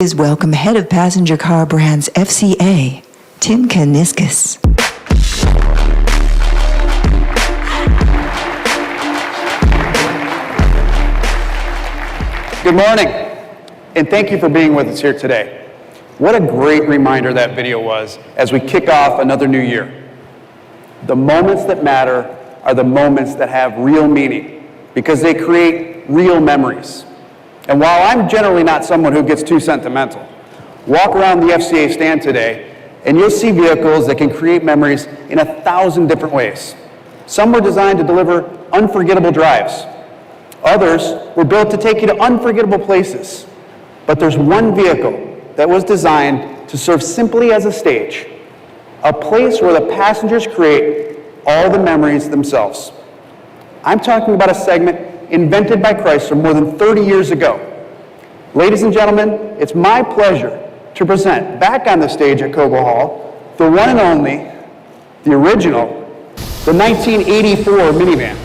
Please welcome Head of Passenger Car Brands FCA, Tim Kaniskis. Good morning, and thank you for being with us here today. What a great reminder that video was as we kick off another new year. The moments that matter are the moments that have real meaning because they create real memories. And while I'm generally not someone who gets too sentimental, walk around the FCA stand today and you'll see vehicles that can create memories in 1,000 different ways. Some were designed to deliver unforgettable drives. Others were built to take you to unforgettable places. But there's one vehicle that was designed to serve simply as a stage, a place where the passengers create all the memories themselves. I'm talking about a segment invented by Chrysler more than 30 years ago. Ladies and gentlemen, it's my pleasure to present back on the stage at Cobo Hall the one and only, the original, the 1984 minivan.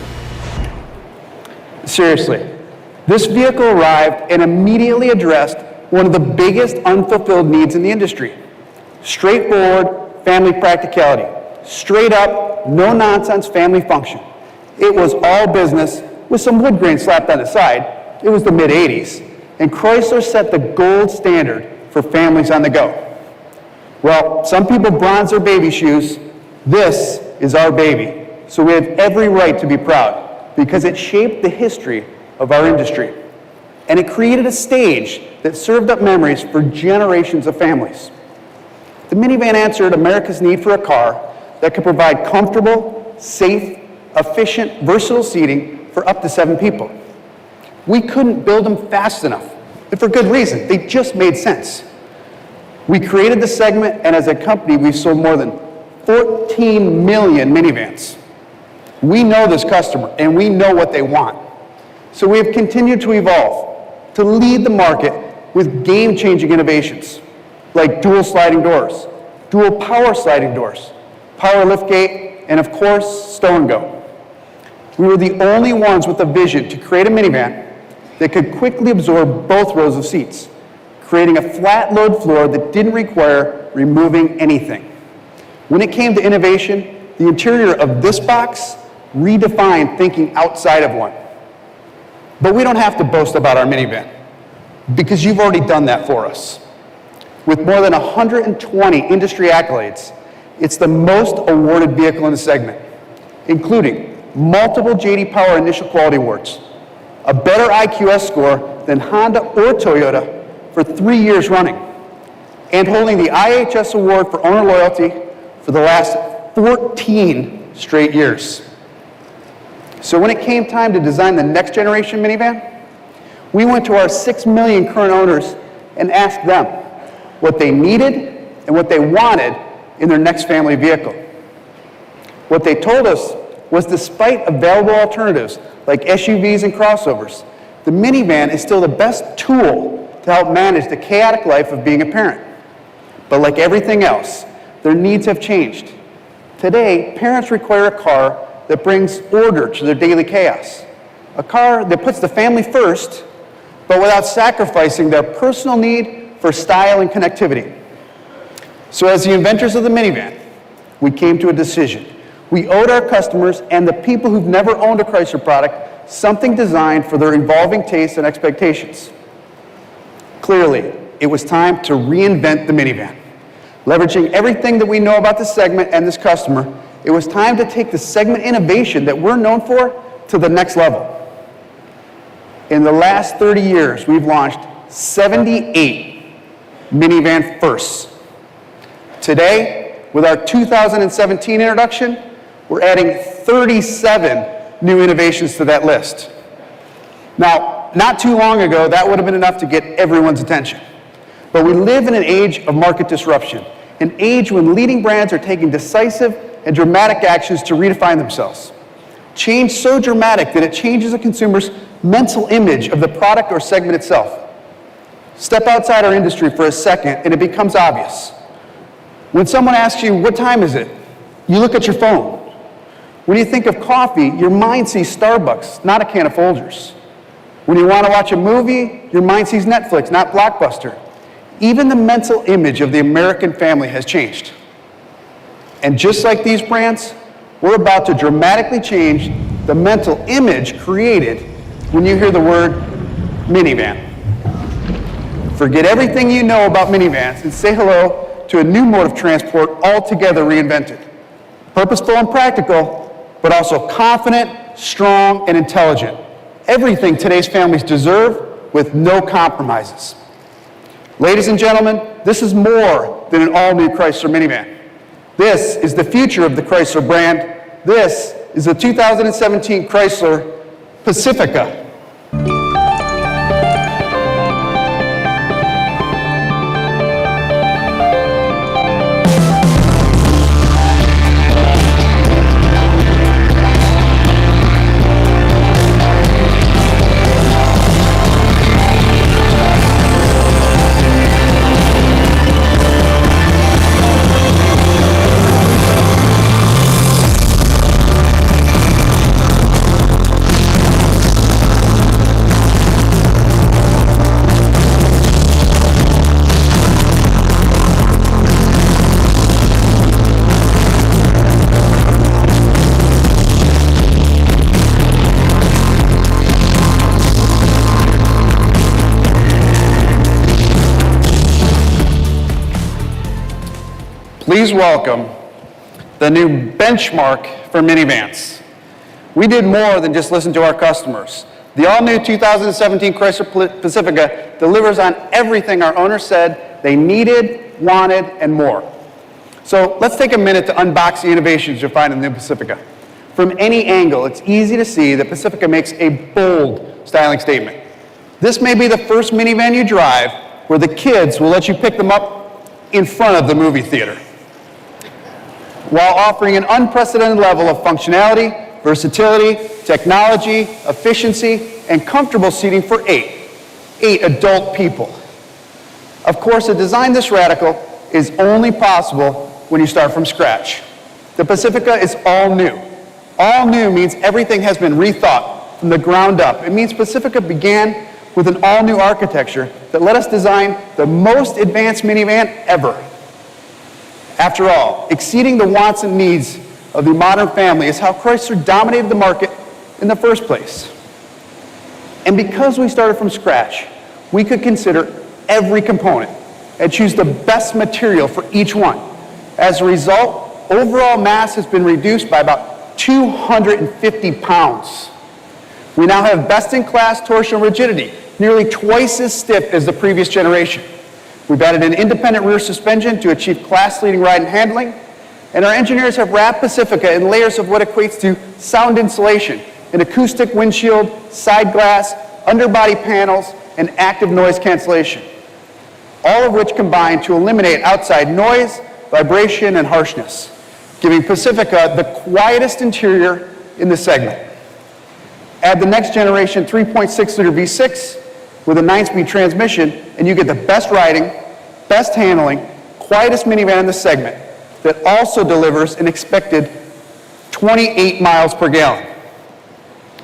Seriously, this vehicle arrived and immediately addressed one of the biggest unfulfilled needs in the industry. Straightforward family practicality. Straight up, no nonsense family function. It was all business with some wood grain slapped on the side. It was the mid-'80s, and Chrysler set the gold standard for families on the go. Well, some people bronze their baby shoes. This is our baby, so we have every right to be proud because it shaped the history of our industry, and it created a stage that served up memories for generations of families. The minivan answered America's need for a car that could provide comfortable, safe, efficient, versatile seating for up to 7 people. We couldn't build them fast enough, and for good reason. They just made sense. We created the segment, and as a company, we've sold more than 14 million minivans. We know this customer, and we know what they want. So we have continued to evolve, to lead the market with game-changing innovations, like dual sliding doors, dual power sliding doors, power liftgate, and of course, stow and go. We were the only ones with a vision to create a minivan that could quickly absorb both rows of seats, creating a flat load floor that didn't require removing anything. When it came to innovation, the interior of this box redefined thinking outside of one. But we don't have to boast about our minivan because you've already done that for us. With more than 120 industry accolades, it's the most awarded vehicle in the segment, including multiple J.D. Power Initial Quality Awards, a better IQS score than Honda or Toyota for 3 years running, and holding the IHS Award for Owner Loyalty for the last 14 straight years. So when it came time to design the next generation minivan, we went to our 6 million current owners and asked them what they needed and what they wanted in their next family vehicle. What they told us was despite available alternatives like SUVs and crossovers, the minivan is still the best tool to help manage the chaotic life of being a parent. But like everything else, their needs have changed. Today, parents require a car that brings order to their daily chaos, a car that puts the family first, but without sacrificing their personal need for style and connectivity. So as the inventors of the minivan, we came to a decision. We owed our customers and the people who've never owned a Chrysler product something designed for their evolving tastes and expectations. Clearly, it was time to reinvent the minivan. Leveraging everything that we know about this segment and this customer, it was time to take the segment innovation that we're known for to the next level. In the last 30 years, we've launched 78 minivan firsts. Today, with our 2017 introduction, we're adding 37 new innovations to that list. Now, not too long ago, that would have been enough to get everyone's attention. But we live in an age of market disruption, an age when leading brands are taking decisive and dramatic actions to redefine themselves. Change so dramatic that it changes a consumer's mental image of the product or segment itself. Step outside our industry for a second and it becomes obvious. When someone asks you, what time is it? You look at your phone. When you think of coffee, your mind sees Starbucks, not a can of Folgers. When you want to watch a movie, your mind sees Netflix, not Blockbuster. Even the mental image of the American family has changed. And just like these brands, we're about to dramatically change the mental image created when you hear the word minivan. Forget everything you know about minivans and say hello to a new mode of transport altogether reinvented. Purposeful and practical, but also confident, strong, and intelligent. Everything today's families deserve with no compromises. Ladies and gentlemen, this is more than an all-new Chrysler minivan. This is the future of the Chrysler brand. This is the 2017 Chrysler Pacifica. Please welcome the new benchmark for minivans. We did more than just listen to our customers. The all-new 2017 Chrysler Pacifica delivers on everything our owners said they needed, wanted, and more. So let's take a minute to unbox the innovations you'll find in the new Pacifica. From any angle, it's easy to see that Pacifica makes a bold styling statement. This may be the first minivan you drive where the kids will let you pick them up in front of the movie theater, while offering an unprecedented level of functionality, versatility, technology, efficiency, and comfortable seating for eight adult people. Of course, a design this radical is only possible when you start from scratch. The Pacifica is all new. All new means everything has been rethought from the ground up. It means Pacifica began with an all-new architecture that let us design the most advanced minivan ever. After all, exceeding the wants and needs of the modern family is how Chrysler dominated the market in the first place. And because we started from scratch, we could consider every component and choose the best material for each one. As a result, overall mass has been reduced by about 250 pounds. We now have best-in-class torsional rigidity, nearly twice as stiff as the previous generation. We've added an independent rear suspension to achieve class-leading ride and handling, and our engineers have wrapped Pacifica in layers of what equates to sound insulation, an acoustic windshield, side glass, underbody panels, and active noise cancellation, all of which combine to eliminate outside noise, vibration, and harshness, giving Pacifica the quietest interior in the segment. Add the next generation 3.6-liter V6 with a 9-speed transmission, and you get the best riding, best handling, quietest minivan in the segment that also delivers an expected 28 miles per gallon.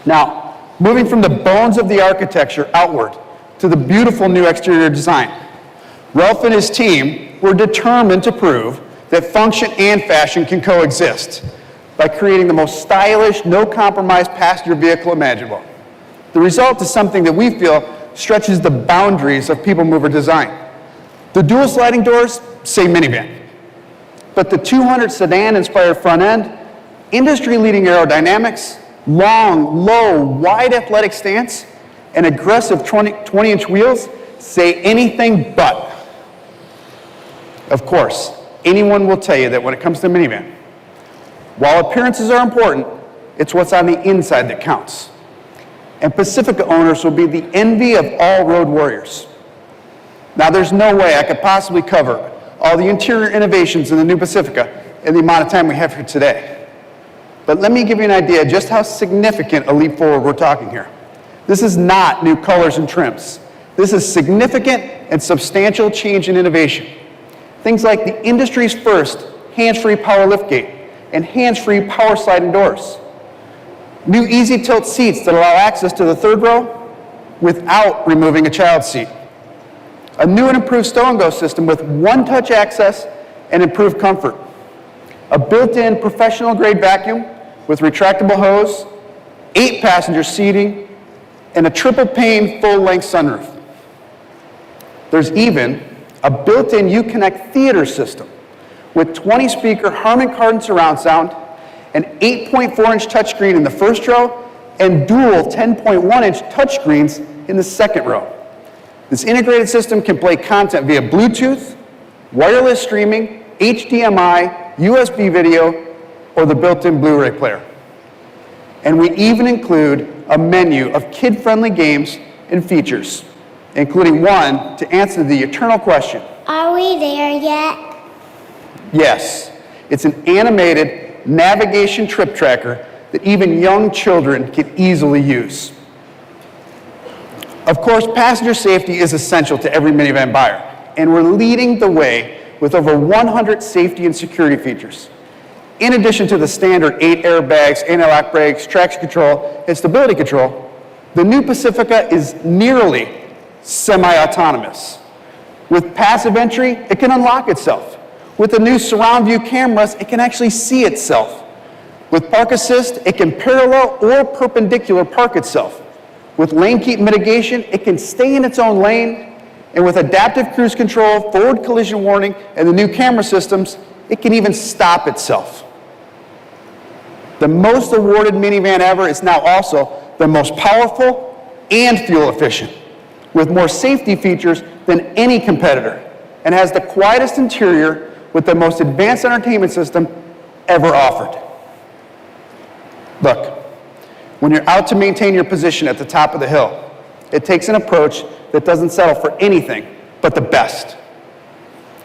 Now, moving from the bones of the architecture outward to the beautiful new exterior design, Ralph and his team were determined to prove that function and fashion can coexist by creating the most stylish, no-compromise passenger vehicle imaginable. The result is something that we feel stretches the boundaries of people mover design. The dual sliding doors say minivan, but the 200 sedan-inspired front end, industry-leading aerodynamics, long, low, wide athletic stance, and aggressive 20-inch wheels say anything but. Of course, anyone will tell you that when it comes to minivan, while appearances are important, it's what's on the inside that counts. And Pacifica owners will be the envy of all road warriors. Now, there's no way I could possibly cover all the interior innovations in the new Pacifica in the amount of time we have here today. But let me give you an idea just how significant a leap forward we're talking here. This is not new colors and trims. This is significant and substantial change in innovation. Things like the industry's first hands-free power liftgate and hands-free power sliding doors. New easy tilt seats that allow access to the third row without removing a child seat. a new and improved stow-and-go system with one-touch access and improved comfort, a built-in professional-grade vacuum with retractable hose, 8-passenger seating, and a triple-pane full-length sunroof. There's even a built-in Uconnect theater system with 20-speaker Harman Kardon surround sound, an 8.4-inch touchscreen in the first row, and dual 10.1-inch touchscreens in the second row. This integrated system can play content via Bluetooth, wireless streaming, HDMI, USB video, or the built-in Blu-ray player. And we even include a menu of kid-friendly games and features, including one to answer the eternal question. Are we there yet? Yes, it's an animated navigation trip tracker that even young children can easily use. Of course, passenger safety is essential to every minivan buyer, and we're leading the way with over 100 safety and security features. In addition to the standard 8 airbags, anti-lock brakes, traction control, and stability control, the new Pacifica is nearly semi-autonomous. With passive entry, it can unlock itself. With the new surround view cameras, it can actually see itself. With park assist, it can parallel or perpendicular park itself. With lane keep mitigation, it can stay in its own lane. And with adaptive cruise control, forward collision warning, and the new camera systems, it can even stop itself. The most awarded minivan ever is now also the most powerful and fuel efficient, with more safety features than any competitor, and has the quietest interior with the most advanced entertainment system ever offered. Look, when you're out to maintain your position at the top of the hill, it takes an approach that doesn't settle for anything but the best.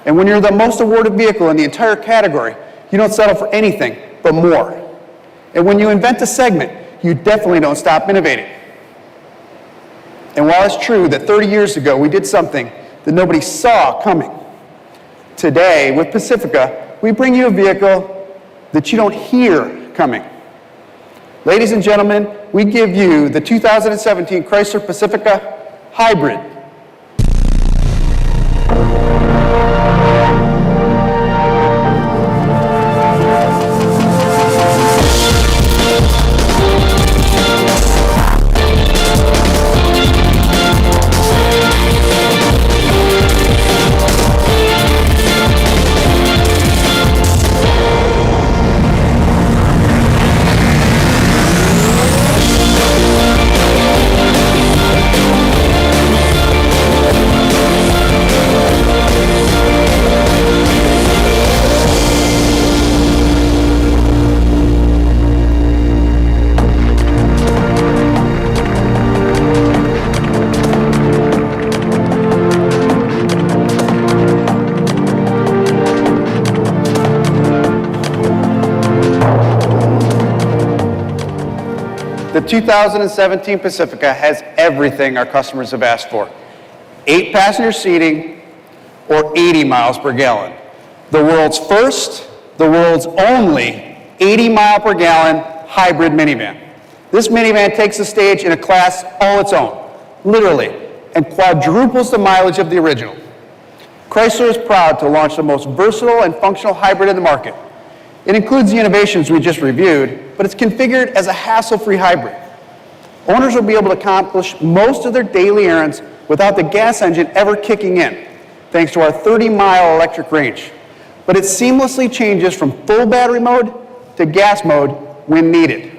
And when you're the most awarded vehicle in the entire category, you don't settle for anything but more. And when you invent a segment, you definitely don't stop innovating. And while it's true that 30 years ago we did something that nobody saw coming, today with Pacifica, we bring you a vehicle that you don't hear coming. Ladies and gentlemen, we give you the 2017 Chrysler Pacifica Hybrid. The 2017 Pacifica has everything our customers have asked for. 8-passenger seating or 80 miles per gallon. The world's first, the world's only 80 mile per gallon hybrid minivan. This minivan takes the stage in a class all its own, literally, and quadruples the mileage of the original. Chrysler is proud to launch the most versatile and functional hybrid in the market. It includes the innovations we just reviewed, but it's configured as a hassle-free hybrid. Owners will be able to accomplish most of their daily errands without the gas engine ever kicking in, thanks to our 30-mile electric range. But it seamlessly changes from full battery mode to gas mode when needed.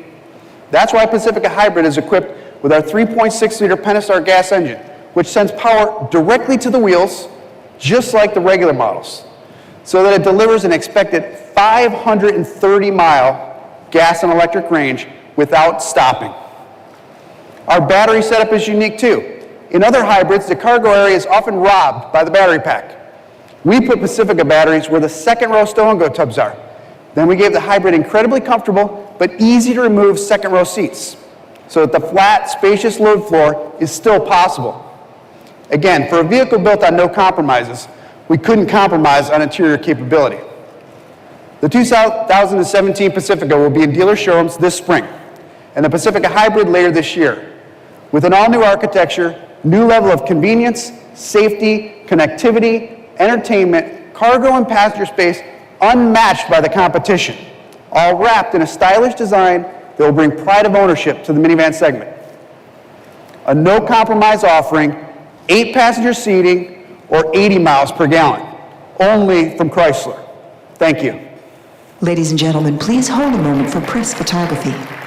That's why Pacifica Hybrid is equipped with our 3.6-liter Pentastar gas engine, which sends power directly to the wheels, just like the regular models, so that it delivers an expected 530-mile gas and electric range without stopping. Our battery setup is unique too. In other hybrids, the cargo area is often robbed by the battery pack. We put Pacifica batteries where the second row stow-and-go tubs are. Then we gave the hybrid incredibly comfortable but easy to remove second row seats, so that the flat, spacious load floor is still possible. Again, for a vehicle built on no compromises, we couldn't compromise on interior capability. The 2017 Pacifica will be in dealer showrooms this spring, and the Pacifica Hybrid later this year, with an all-new architecture, new level of convenience, safety, connectivity, entertainment, cargo and passenger space unmatched by the competition, all wrapped in a stylish design that will bring pride of ownership to the minivan segment. A no-compromise offering, 8-passenger seating, or 80 miles per gallon, only from Chrysler. Thank you. Ladies and gentlemen, please hold a moment for press photography.